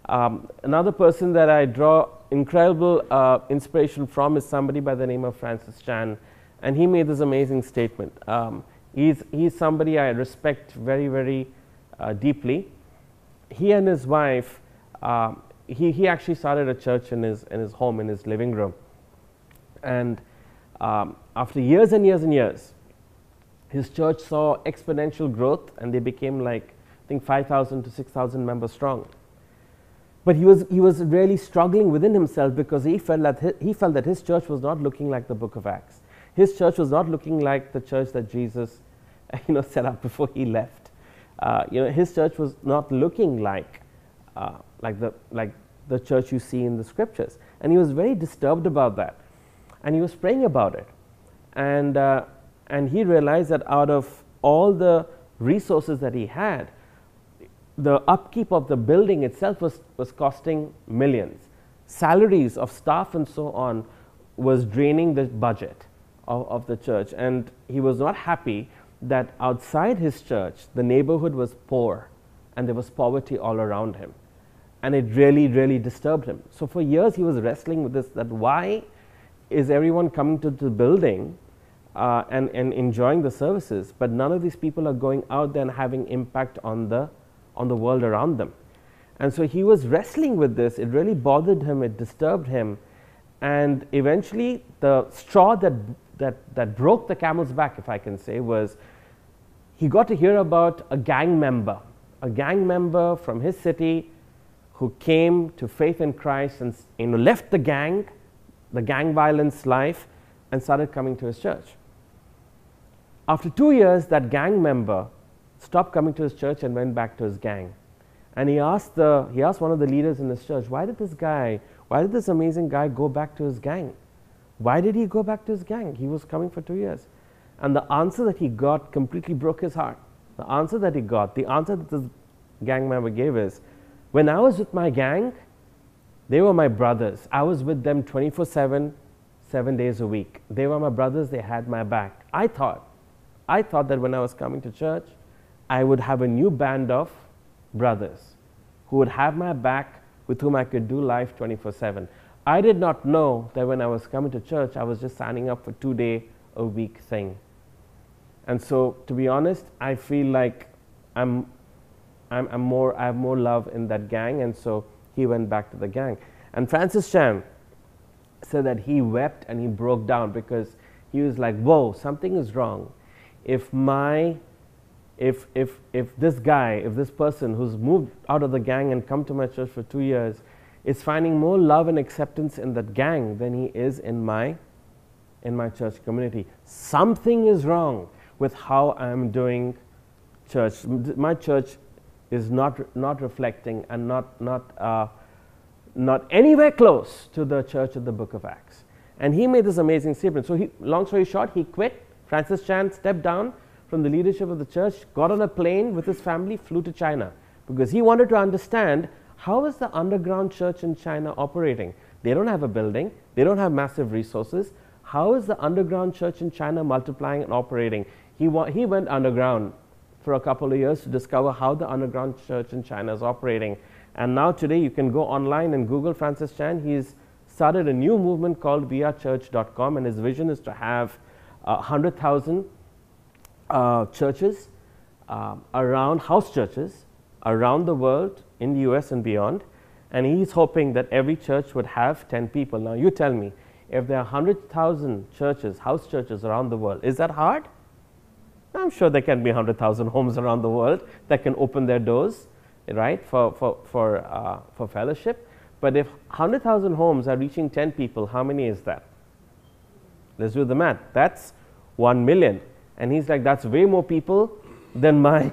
Another person that I draw incredible inspiration from is somebody by the name of Francis Chan, and he made this amazing statement. He's somebody I respect very, very deeply. He and his wife, he actually started a church in his home, in his living room. And after years and years and years, his church saw exponential growth, and they became like, I think, 5,000 to 6,000 members strong. But he was really struggling within himself, because he felt that his church was not looking like the book of Acts. His church was not looking like the church that Jesus set up before he left. His church was not looking like the church you see in the scriptures. And he was very disturbed about that. And he was praying about it. And he realized that out of all the resources that he had, the upkeep of the building itself was costing millions. Salaries of staff and so on was draining the budget of the church. And he was not happy that outside his church, the neighborhood was poor and there was poverty all around him. And it really, really disturbed him. So for years he was wrestling with this, that why is everyone coming to the building and enjoying the services, but none of these people are going out there and having impact on the world around them. And so he was wrestling with this. It really bothered him, it disturbed him. And eventually the straw that broke the camel's back, if I can say, was he got to hear about a gang member from his city who came to faith in Christ and left the gang violence life, and started coming to his church. After 2 years, that gang member stopped coming to his church and went back to his gang. And he asked one of the leaders in his church, why did this amazing guy go back to his gang? Why did he go back to his gang? He was coming for 2 years. And the answer that he got completely broke his heart. The answer that this gang member gave is, when I was with my gang, they were my brothers. I was with them 24/7, 7 days a week. They were my brothers, they had my back. I thought that when I was coming to church, I would have a new band of brothers who would have my back, with whom I could do life 24/7. I did not know that when I was coming to church, I was just signing up for 2-day-a-week thing. And so, to be honest, I feel like I have more love in that gang, and so he went back to the gang. And Francis Chan said that he wept and he broke down, because he was like, whoa, something is wrong. If this person who's moved out of the gang and come to my church for 2 years is finding more love and acceptance in that gang than he is in my church community, something is wrong with how I'm doing church. My church is not reflecting and not anywhere close to the church of the book of Acts. And he made this amazing statement. So long story short, he quit. Francis Chan stepped down from the leadership of the church, got on a plane with his family, flew to China, because he wanted to understand, how is the underground church in China operating? They don't have a building, they don't have massive resources. How is the underground church in China multiplying and operating? He went underground for a couple of years to discover how the underground church in China is operating. And now today you can go online and Google Francis Chan. He's started a new movement called wearechurch.com, and his vision is to have 100,000 churches house churches around the world, in the US and beyond. And he's hoping that every church would have 10 people. Now you tell me, if there are 100,000 churches, house churches around the world, is that hard? I'm sure there can be 100,000 homes around the world that can open their doors, right, for fellowship. But if 100,000 homes are reaching 10 people, how many is that? Let's do the math. That's 1 million. And he's like, that's way more people than my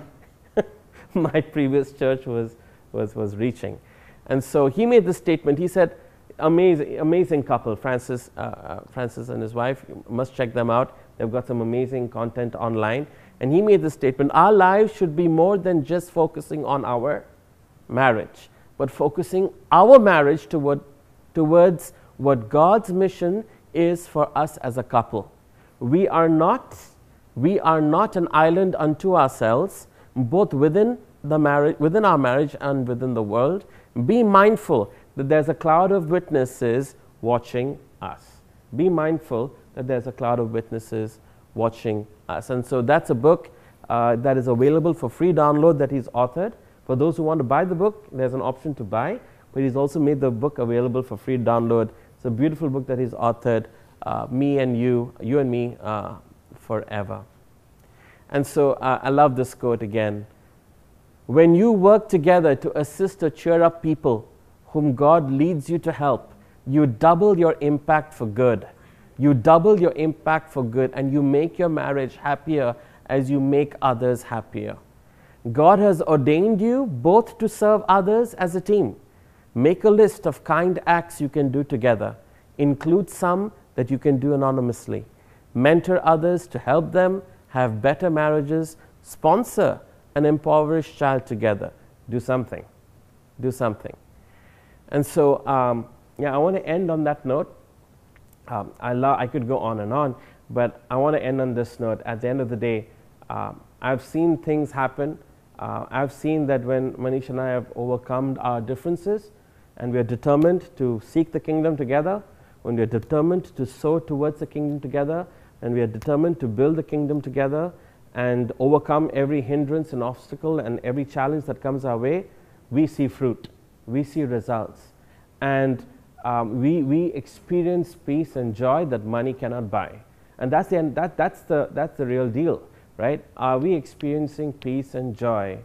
my previous church was reaching. And so he made this statement. He said, amazing couple, Francis and his wife. You must check them out. They've got some amazing content online. And he made this statement: our lives should be more than just focusing on our marriage, but focusing our marriage towards what God's mission is for us as a couple. We are not an island unto ourselves, both within our marriage and within the world. Be mindful that there's a cloud of witnesses watching us. Be mindful that there's a cloud of witnesses watching us. And so that's a book that is available for free download that he's authored. For those who want to buy the book, there's an option to buy, but he's also made the book available for free download. It's a beautiful book that he's authored, me and you and me forever. And so I love this quote again. When you work together to assist or cheer up people whom God leads you to help, you double your impact for good. You double your impact for good, and you make your marriage happier as you make others happier. God has ordained you both to serve others as a team. Make a list of kind acts you can do together. Include some that you can do anonymously. Mentor others to help them have better marriages. Sponsor an impoverished child together. Do something. Do something. And so, yeah, I want to end on that note. I could go on and on, but I want to end on this note. At the end of the day, I've seen things happen. I've seen that when Manish and I have overcome our differences and we are determined to seek the kingdom together, when we are determined to sow towards the kingdom together, and we are determined to build the kingdom together and overcome every hindrance and obstacle and every challenge that comes our way, we see fruit, we see results, and we experience peace and joy that money cannot buy. And that's the real deal, right? Are we experiencing peace and joy?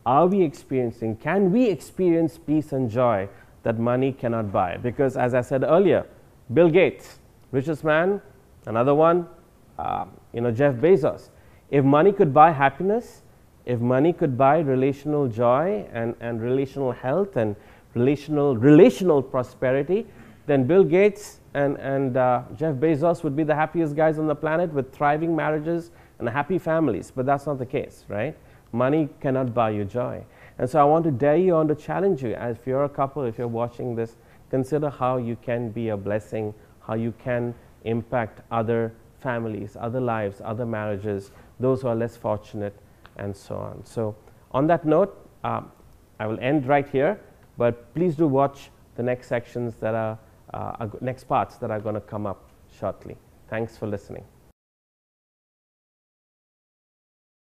Can we experience peace and joy that money cannot buy? Because as I said earlier, Bill Gates, richest man, another one, Jeff Bezos. If money could buy happiness, if money could buy relational joy and relational health and relational prosperity, then Bill Gates and Jeff Bezos would be the happiest guys on the planet with thriving marriages and happy families. But that's not the case, right? Money cannot buy you joy. And so I want to dare you on to challenge you, as if you're a couple, if you're watching this, consider how you can be a blessing, how you can impact other families, other lives, other marriages, those who are less fortunate, and so on. So on that note, I will end right here, but please do watch the next sections that are next parts that are going to come up shortly. Thanks for listening.